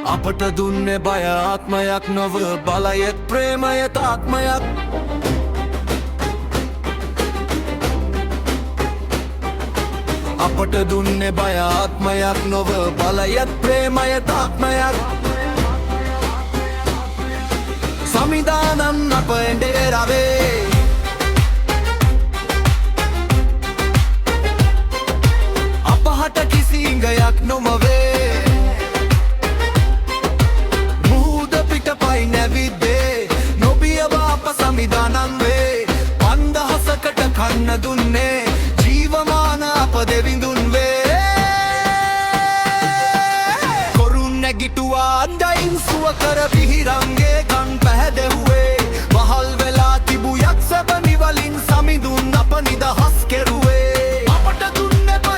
අපට දුන්නේ බය ආත්මයක් නොව බලයෙත් ප්‍රේමයෙත් ආත්මයක් අපට දුන්නේ බය ආත්මයක් නොව බලයෙත් ප්‍රේමයෙත් ආත්මයක් සමිදානන් අප එඬේරවේ අපහට කිසි ඉඟයක් නොමවේ මුහුද පිටපයි නැවිද්දේ නොබියව අප සමිදානන් වේ 5000කට කන්න දුන්නේ ජීවමාන අප දෙවිඳුන් වේ කොරුන් නැගිටුවා අන්දයින් සුව කර විහිරංගේ කන් පැහැදෙව්වේ මහල් වෙලා තිබු යක්ෂ බණි වලින් සමිඳුන් අප නිදහස් කෙරුවේ අපට දුන්නේ බය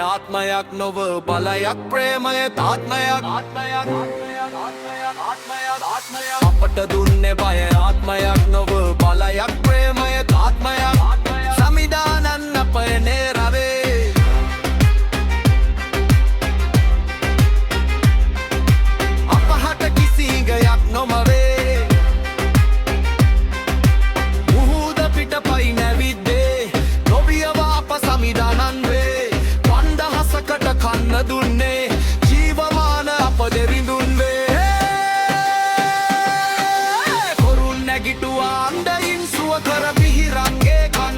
ආත්මයක් නොව බලයක් ප්‍රේමයක් ආත්මයක් බලයක් ප්‍රේමයක් ආත්මයක් අපට දුන්නේ බය ආත්මයක් නොව බලයක් ප්‍රේමයෙත් ආත්මයක් අපට දුන්නේ බය ආත්මයක් නොව බලයක් ප්‍රේමයෙත් ආත්මයක් සමිදානන් අප එඬේරවේ අපහට කිසි ඉඟයක් නොමවේ මුහුද පිටපයි නැවිද්දේ නොබියව අප සමිදානන් වේ 5000කට කන්න දුන්නේ ජීවමාන අප දෙවිඳුන් වේ කොරුන් නැගිටුවා අන්දයින් සුව කර විහිරංගේ කන්